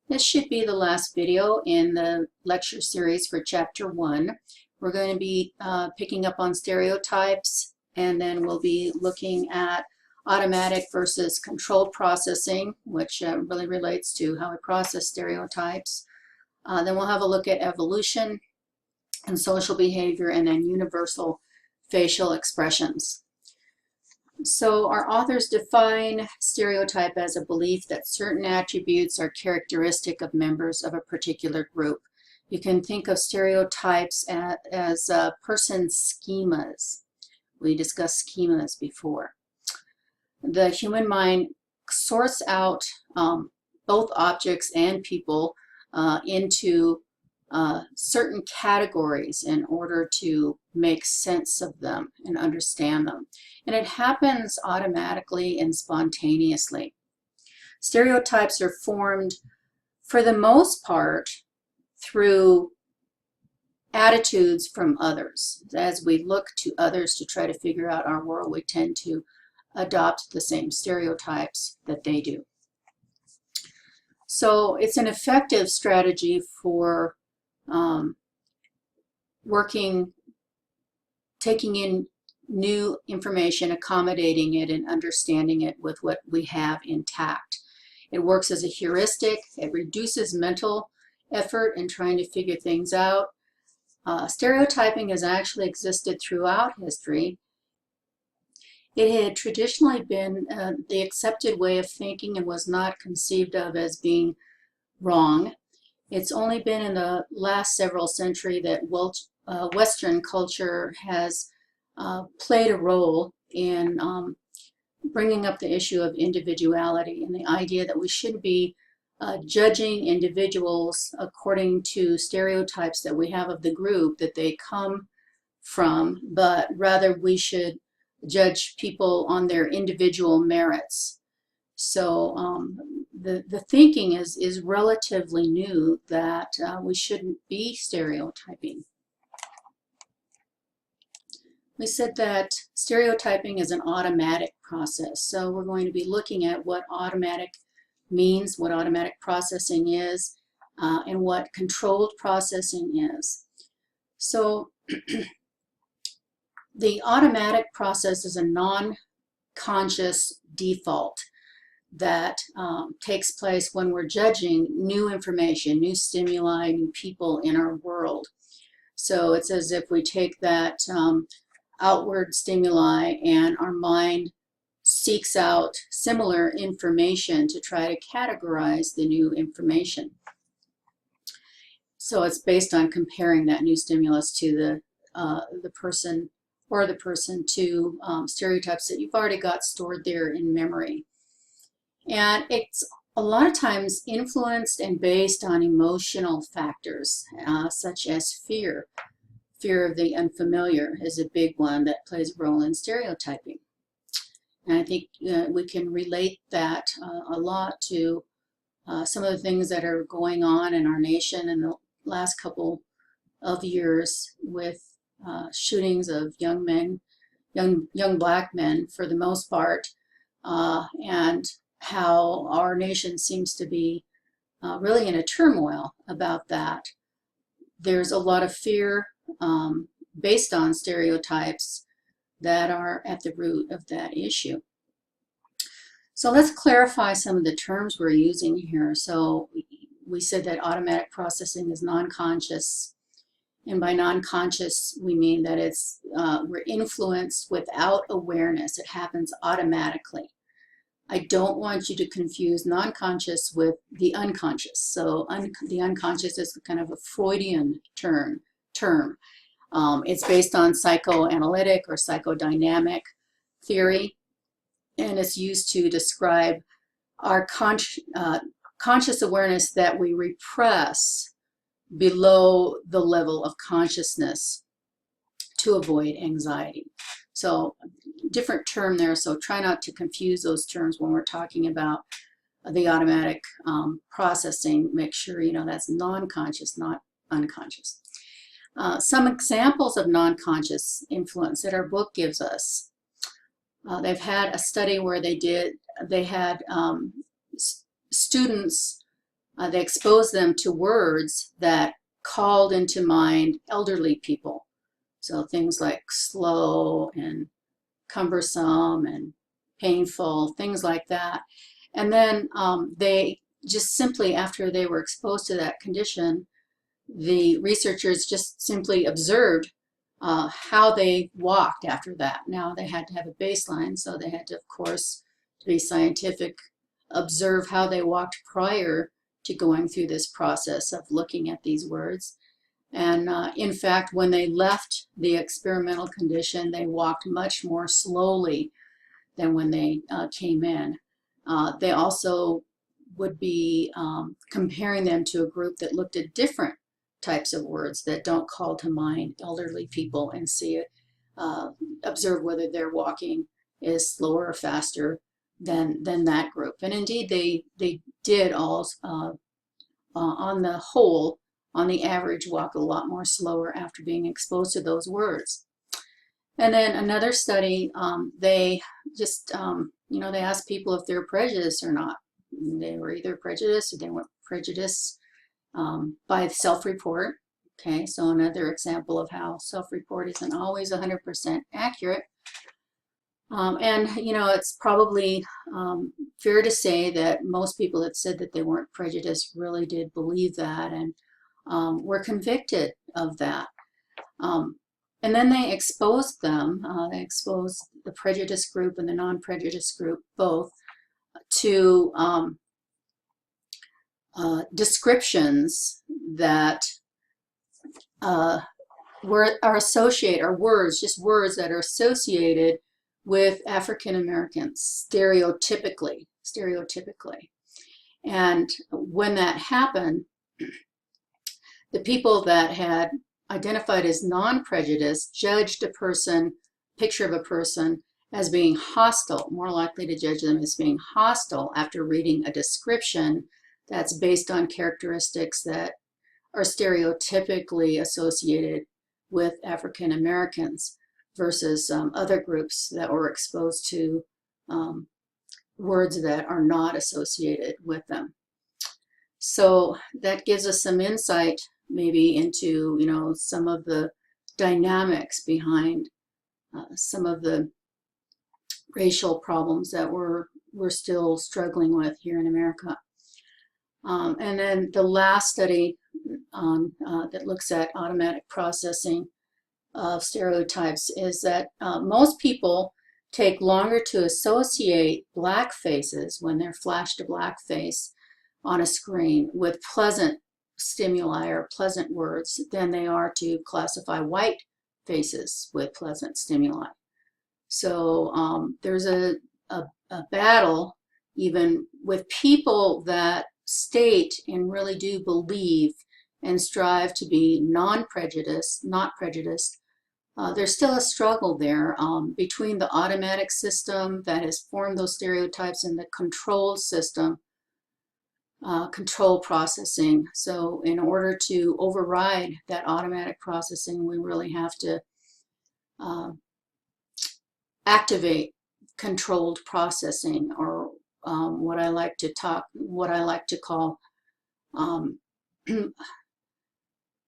This should be the last video in the lecture series for Chapter 1. We're going to be picking up on stereotypes, and then we'll be looking at automatic versus controlled processing, which really relates to how we process stereotypes. Then we'll have a look at evolution and social behavior, and then universal facial expressions. So our authors define stereotype as a belief that certain attributes are characteristic of members of a particular group. You can think of stereotypes as person schemas. We discussed schemas before. The human mind sorts out both objects and people into certain categories in order to make sense of them and understand them. And it happens automatically and spontaneously. Stereotypes are formed, for the most part, through attitudes from others. As we look to others to try to figure out our world, we tend to adopt the same stereotypes that they do. So it's an effective strategy for taking in new information, accommodating it, and understanding it with what we have intact. It works as a heuristic. It reduces mental effort in trying to figure things out. Stereotyping has actually existed throughout history. It had traditionally been the accepted way of thinking and was not conceived of as being wrong. It's only been in the last several centuries that Western culture has played a role in bringing up the issue of individuality and the idea that we shouldn't be judging individuals according to stereotypes that we have of the group that they come from, but rather we should judge people on their individual merits. So the thinking is relatively new that we shouldn't be stereotyping. We said that stereotyping is an automatic process. So we're going to be looking at what automatic means, what automatic processing is, and what controlled processing is. So the automatic process is a non-conscious default that takes place when we're judging new information, new stimuli, new people in our world. So it's as if we take that outward stimuli and our mind seeks out similar information to try to categorize the new information. So it's based on comparing that new stimulus to the person to stereotypes that you've already got stored there in memory. And it's a lot of times influenced and based on emotional factors such as fear. Fear of the unfamiliar is a big one that plays a role in stereotyping. And I think we can relate that a lot to some of the things that are going on in our nation in the last couple of years with shootings of young men, young black men for the most part, and how our nation seems to be really in a turmoil about that. There's a lot of fear based on stereotypes that are at the root of that issue. So let's clarify some of the terms we're using here. So we said that automatic processing is non-conscious, and by non-conscious we mean that it's we're influenced without awareness. It happens automatically. I don't want you to confuse non-conscious with the unconscious. So the unconscious is kind of a Freudian term. It's based on psychoanalytic or psychodynamic theory, and it's used to describe our conscious awareness that we repress below the level of consciousness to avoid anxiety. So different term there, so try not to confuse those terms when we're talking about the automatic processing. Make sure you know that's non-conscious, not unconscious. Some examples of non-conscious influence that our book gives us. They've had a study where they had students they exposed them to words that called into mind elderly people. So things like slow and cumbersome and painful, things like that. And then they just simply, after they were exposed to that condition, the researchers just simply observed how they walked after that. Now they had to have a baseline, so they had to, of course, to be scientific, observe how they walked prior to going through this process of looking at these words. And in fact, when they left the experimental condition, they walked much more slowly than when they came in. They also would be comparing them to a group that looked at different types of words that don't call to mind elderly people, and see it, observe whether their walking is slower or faster than that group. And indeed, they did all, on the whole, on the average, walk a lot more slower after being exposed to those words. And then another study, they just, they asked people if they're prejudiced or not. They were either prejudiced or they weren't prejudiced by self-report. Okay, so another example of how self-report isn't always 100% accurate. And, it's probably fair to say that most people that said that they weren't prejudiced really did believe that, and were convicted of that. And then they exposed them, they exposed the prejudiced group and the non-prejudiced group both to descriptions that are associated, or words, just words that are associated with African Americans, stereotypically. And when that happened, the people that had identified as non-prejudiced judged a picture of a person as being hostile, more likely to judge them as being hostile after reading a description that's based on characteristics that are stereotypically associated with African Americans, versus other groups that were exposed to words that are not associated with them. So that gives us some insight maybe into, some of the dynamics behind some of the racial problems that we're still struggling with here in America. And then the last study that looks at automatic processing of stereotypes is that most people take longer to associate black faces when they're flashed a black face on a screen with pleasant stimuli or pleasant words than they are to classify white faces with pleasant stimuli. So there's a battle even with people that state and really do believe and strive to be not prejudiced. There's still a struggle there between the automatic system that has formed those stereotypes and the control system, control processing. So in order to override that automatic processing, we really have to activate controlled processing, or what I like to call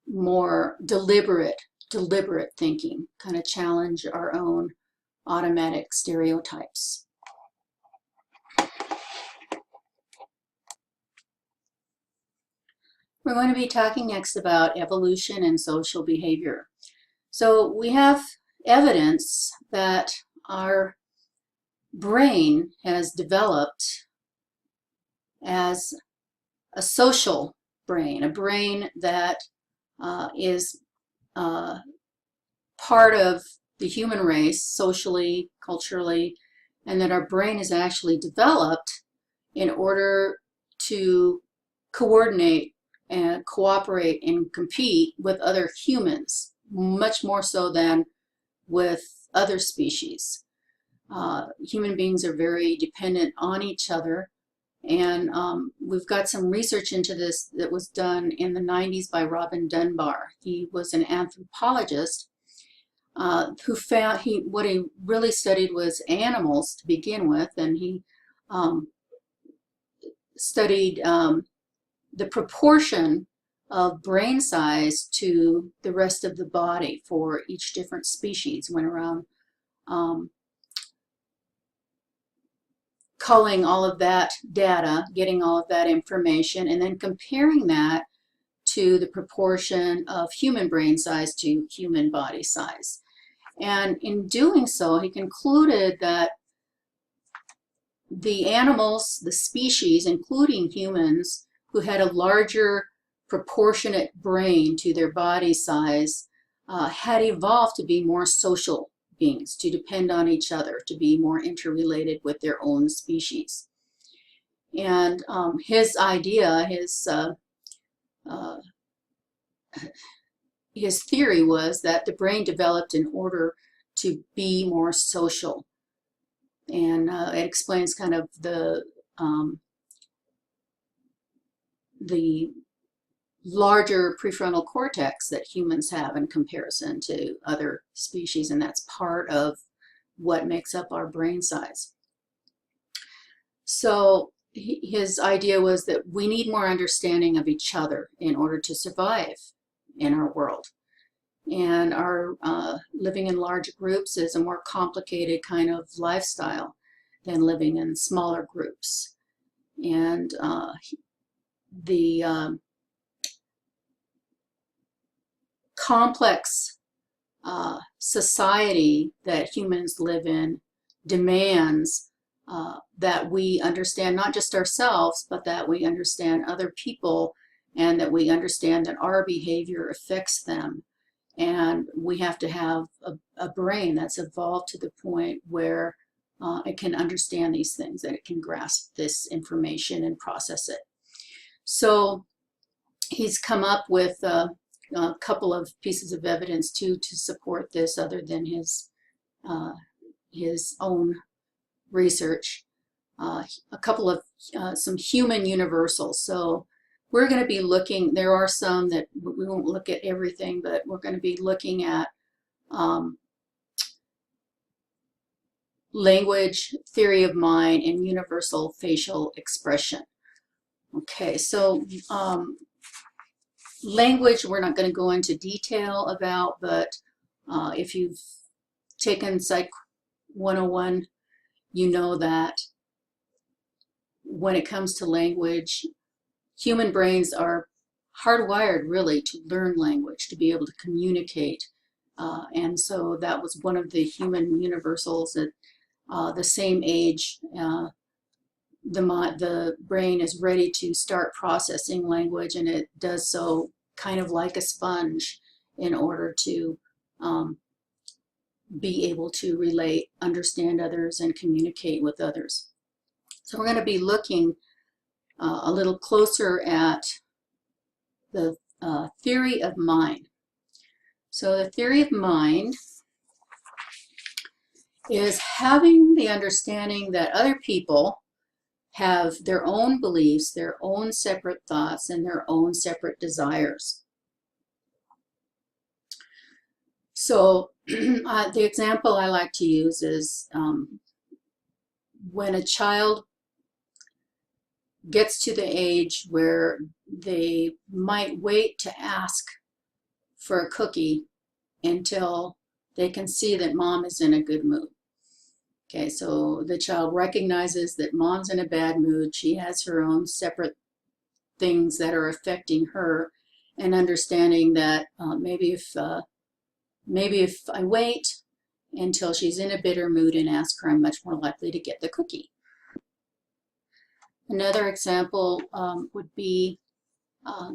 more deliberate thinking, kind of challenge our own automatic stereotypes. We're going to be talking next about evolution and social behavior. So we have evidence that our brain has developed as a social brain, a brain that is part of the human race socially, culturally, and that our brain is actually developed in order to coordinate and cooperate and compete with other humans, much more so than with other species. Human beings are very dependent on each other, and we've got some research into this that was done in the 90s by Robin Dunbar. He was an anthropologist who found what he really studied was animals to begin with, and he studied the proportion of brain size to the rest of the body for each different species. Went around culling all of that data, getting all of that information, and then comparing that to the proportion of human brain size to human body size. And in doing so, he concluded that the animals, the species, including humans, who had a larger proportionate brain to their body size, had evolved to be more social beings, to depend on each other, to be more interrelated with their own species. And his idea, his theory was that the brain developed in order to be more social. And it explains kind of the larger prefrontal cortex that humans have in comparison to other species, and that's part of what makes up our brain size. So his idea was that we need more understanding of each other in order to survive in our world. And our living in large groups is a more complicated kind of lifestyle than living in smaller groups. And the complex society that humans live in demands that we understand not just ourselves, but that we understand other people, and that we understand that our behavior affects them. And we have to have a brain that's evolved to the point where it can understand these things, that it can grasp this information and process it. So he's come up with a couple of pieces of evidence too to support this, other than his own research. A couple of some human universals. So we're going to be looking, there are some that we won't look at everything, but we're going to be looking at language, theory of mind, and universal facial expression. Okay, so language we're not going to go into detail about, but if you've taken Psych 101, you know that when it comes to language, human brains are hardwired really to learn language, to be able to communicate. And so that was one of the human universals. At the same age, the brain is ready to start processing language, and it does so kind of like a sponge in order to be able to relate, understand others, and communicate with others. So we're going to be looking a little closer at the theory of mind. So the theory of mind is having the understanding that other people have their own beliefs, their own separate thoughts, and their own separate desires. So the example I like to use is when a child gets to the age where they might wait to ask for a cookie until they can see that mom is in a good mood. Okay, so the child recognizes that mom's in a bad mood. She has her own separate things that are affecting her, and understanding that maybe if I wait until she's in a bitter mood and ask her, I'm much more likely to get the cookie. Another example would be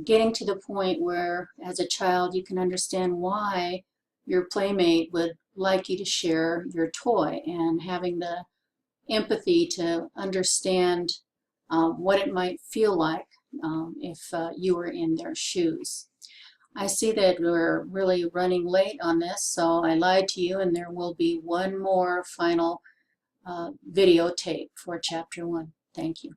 getting to the point where, as a child, you can understand why your playmate would like you to share your toy, and having the empathy to understand what it might feel like if you were in their shoes. I see that we're really running late on this, so I lied to you, and there will be one more final videotape for Chapter 1. Thank you.